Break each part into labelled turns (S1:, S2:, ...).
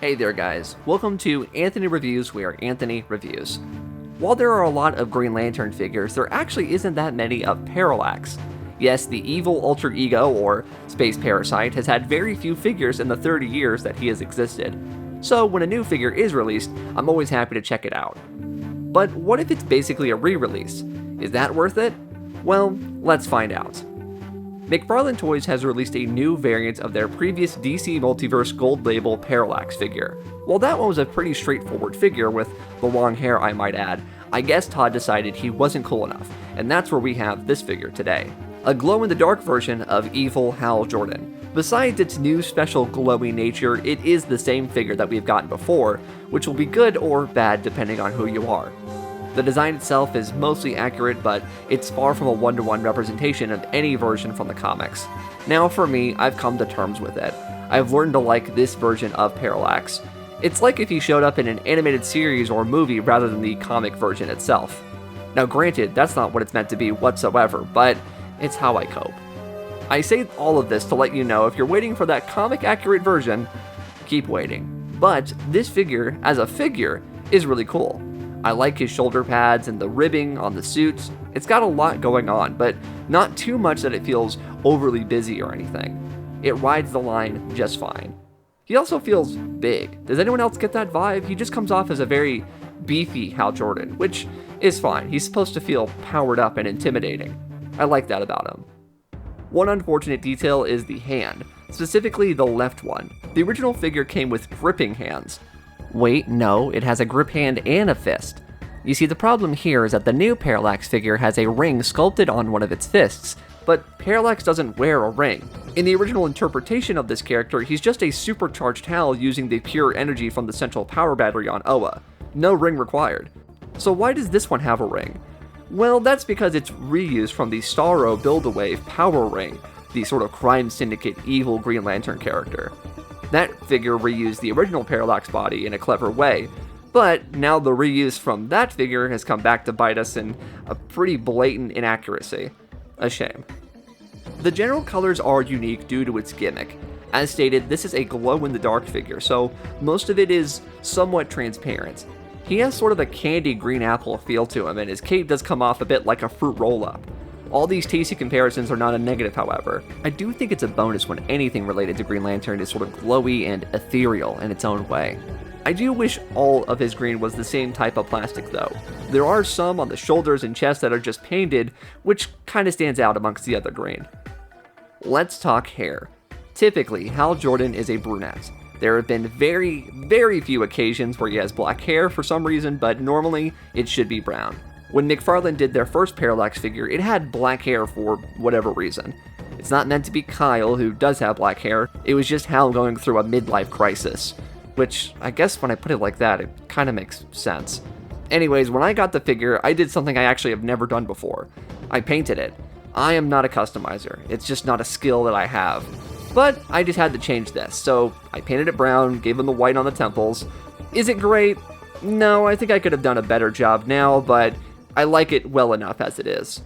S1: Hey there guys, welcome to Anthony Reviews where Anthony reviews. While there are a lot of Green Lantern figures, there actually isn't that many of Parallax. Yes, the evil alter ego, or space parasite, has had very few figures in the 30 years that he has existed. So when a new figure is released, I'm always happy to check it out. But what if it's basically a re-release? Is that worth it? Well, let's find out. McFarlane Toys has released a new variant of their previous DC Multiverse Gold Label Parallax figure. While that one was a pretty straightforward figure with the long hair, I might add, I guess Todd decided he wasn't cool enough, and that's where we have this figure today. A glow-in-the-dark version of evil Hal Jordan. Besides its new special glowy nature, it is the same figure that we've gotten before, which will be good or bad depending on who you are. The design itself is mostly accurate, but it's far from a one-to-one representation of any version from the comics. Now for me, I've come to terms with it. I've learned to like this version of Parallax. It's like if he showed up in an animated series or movie rather than the comic version itself. Now granted, that's not what it's meant to be whatsoever, but it's how I cope. I say all of this to let you know if you're waiting for that comic-accurate version, keep waiting. But this figure, as a figure, is really cool. I like his shoulder pads and the ribbing on the suits. It's got a lot going on, but not too much that it feels overly busy or anything. It rides the line just fine. He also feels big. Does anyone else get that vibe? He just comes off as a very beefy Hal Jordan, which is fine. He's supposed to feel powered up and intimidating. I like that about him. One unfortunate detail is the hand, specifically the left one. The original figure came with gripping hands. Wait, no, it has a grip hand and a fist. You see, the problem here is that the new Parallax figure has a ring sculpted on one of its fists, but Parallax doesn't wear a ring. In the original interpretation of this character, he's just a supercharged Hal using the pure energy from the central power battery on Oa. No ring required. So why does this one have a ring? Well, that's because it's reused from the Starro Build-A-Wave Power Ring, the sort of crime syndicate evil Green Lantern character. That figure reused the original Parallax body in a clever way, but now the reuse from that figure has come back to bite us in a pretty blatant inaccuracy. A shame. The general colors are unique due to its gimmick. As stated, this is a glow-in-the-dark figure, so most of it is somewhat transparent. He has sort of a candy green apple feel to him, and his cape does come off a bit like a fruit roll-up. All these tasty comparisons are not a negative, however. I do think it's a bonus when anything related to Green Lantern is sort of glowy and ethereal in its own way. I do wish all of his green was the same type of plastic though. There are some on the shoulders and chest that are just painted, which kinda stands out amongst the other green. Let's talk hair. Typically, Hal Jordan is a brunette. There have been very, very few occasions where he has black hair for some reason, but normally it should be brown. When McFarlane did their first Parallax figure, it had black hair for whatever reason. It's not meant to be Kyle, who does have black hair, it was just Hal going through a midlife crisis. Which, I guess when I put it like that, it kinda makes sense. Anyways, when I got the figure, I did something I actually have never done before. I painted it. I am not a customizer, it's just not a skill that I have. But I just had to change this, so I painted it brown, gave him the white on the temples. Is it great? No, I think I could have done a better job now, but I like it well enough as it is.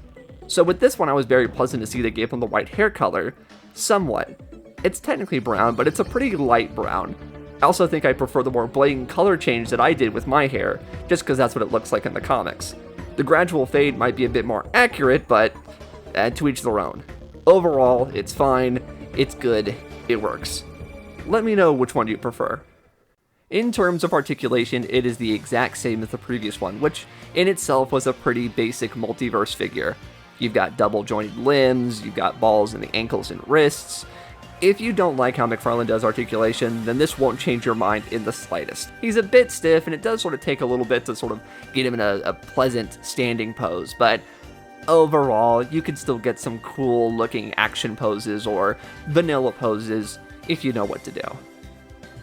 S1: So with this one, I was very pleasant to see they gave him the white hair color, somewhat. It's technically brown, but it's a pretty light brown. I also think I prefer the more blatant color change that I did with my hair, just because that's what it looks like in the comics. The gradual fade might be a bit more accurate, but to each their own. Overall, it's fine, it's good, it works. Let me know which one you prefer. In terms of articulation, it is the exact same as the previous one, which in itself was a pretty basic multiverse figure. You've got double jointed limbs, you've got balls in the ankles and wrists. If you don't like how McFarlane does articulation, then this won't change your mind in the slightest. He's a bit stiff, and it does sort of take a little bit to sort of get him in a pleasant standing pose, but overall, you can still get some cool looking action poses or vanilla poses if you know what to do.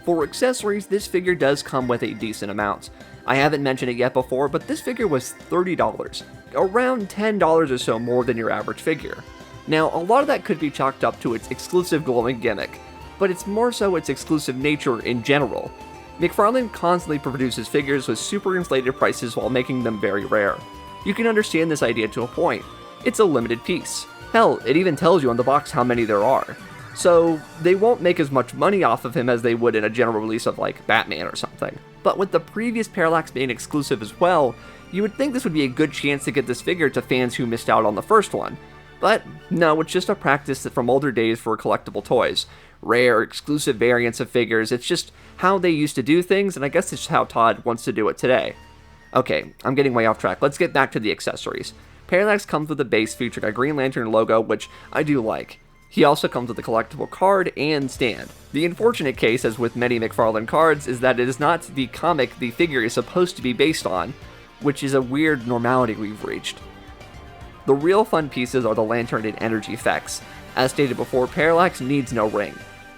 S1: For accessories, this figure does come with a decent amount. I haven't mentioned it yet before, but this figure was $30, around $10 or so more than your average figure. Now, a lot of that could be chalked up to its exclusive glowing gimmick, but it's more so its exclusive nature in general. McFarlane constantly produces figures with super inflated prices while making them very rare. You can understand this idea to a point. It's a limited piece. Hell, it even tells you on the box how many there are. so they won't make as much money off of him as they would in a general release of like Batman or something. But with the previous Parallax being exclusive as well, you would think this would be a good chance to get this figure to fans who missed out on the first one. But no, it's just a practice from older days for collectible toys. Rare, exclusive variants of figures, it's just how they used to do things, and I guess it's how Todd wants to do it today. Okay, I'm getting way off track. Let's get back to the accessories. Parallax comes with a base featuring a Green Lantern logo, which I do like. He also comes with a collectible card and stand. The unfortunate case, as with many McFarlane cards, is that it is not the comic the figure is supposed to be based on, which is a weird normality we've reached. The real fun pieces are the lantern and energy effects. As stated before, Parallax needs no ring.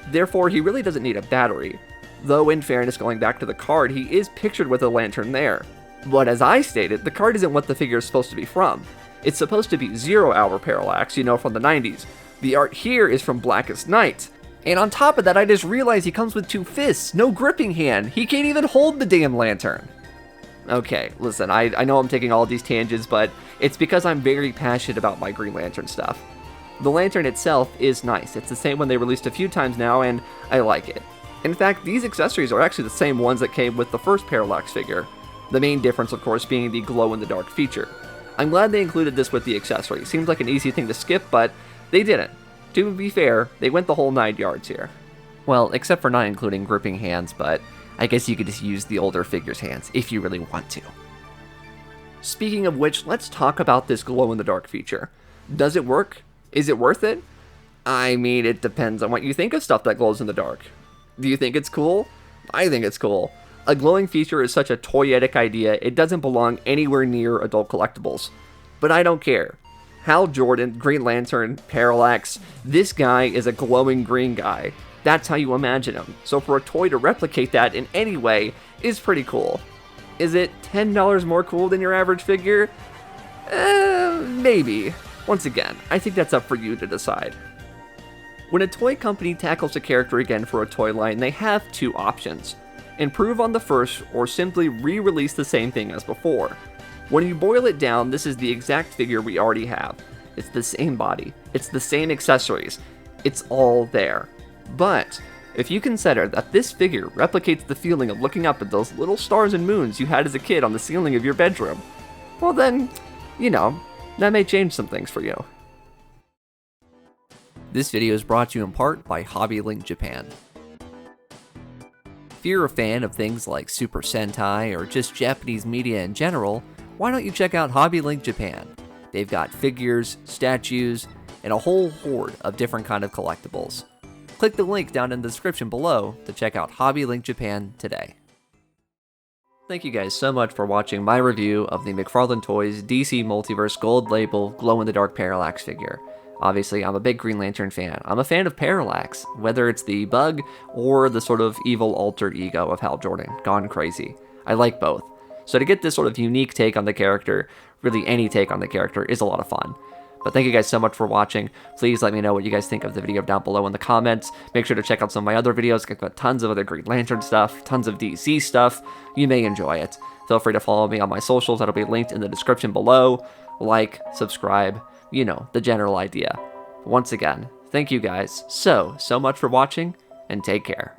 S1: Therefore, he really doesn't need a battery. Though, in fairness, going back to the card, he is pictured with a lantern there. But as I stated, the card isn't what the figure is supposed to be from. It's supposed to be 0 Hour Parallax, you know, from the 90s. The art here is from Blackest Night. And on top of that, I just realized he comes with 2 fists, no gripping hand. He can't even hold the damn lantern. Okay, listen, I know I'm taking all these tangents, but it's because I'm very passionate about my Green Lantern stuff. The lantern itself is nice. It's the same one they released a few times now, and I like it. In fact, these accessories are actually the same ones that came with the first Parallax figure. The main difference, of course, being the glow-in-the-dark feature. I'm glad they included this with the accessory. Seems like an easy thing to skip, but they didn't. To be fair, they went the whole 9 yards here. Well, except for not including gripping hands, but I guess you could just use the older figure's hands if you really want to. Speaking of which, let's talk about this glow-in-the-dark feature. Does it work? Is it worth it? I mean, it depends on what you think of stuff that glows in the dark. Do you think it's cool? I think it's cool. A glowing feature is such a toyetic idea, it doesn't belong anywhere near adult collectibles. But I don't care. Hal Jordan, Green Lantern, Parallax, this guy is a glowing green guy. That's how you imagine him. So for a toy to replicate that in any way is pretty cool. Is it $10 more cool than your average figure? Maybe. Once again, I think that's up for you to decide. When a toy company tackles a character again for a toy line, they have 2 options. Improve on the first, or simply re-release the same thing as before. When you boil it down, this is the exact figure we already have. It's the same body, it's the same accessories, it's all there. But if you consider that this figure replicates the feeling of looking up at those little stars and moons you had as a kid on the ceiling of your bedroom, well then, you know, that may change some things for you. This video is brought to you in part by HobbyLink Japan. If you're a fan of things like Super Sentai or just Japanese media in general, why don't you check out HobbyLink Japan? They've got figures, statues, and a whole horde of different kind of collectibles. Click the link down in the description below to check out HobbyLink Japan today. Thank you guys so much for watching my review of the McFarlane Toys DC Multiverse Gold Label Glow-in-the-Dark Parallax figure. Obviously, I'm a big Green Lantern fan. I'm a fan of Parallax, whether it's the bug or the sort of evil alter ego of Hal Jordan, gone crazy. I like both. So to get this sort of unique take on the character, really any take on the character, is a lot of fun. But thank you guys so much for watching. Please let me know what you guys think of the video down below in the comments. Make sure to check out some of my other videos. I've got tons of other Green Lantern stuff, tons of DC stuff. You may enjoy it. Feel free to follow me on my socials. That'll be linked in the description below. Like, subscribe, you know, the general idea. Once again, thank you guys so much for watching, and take care.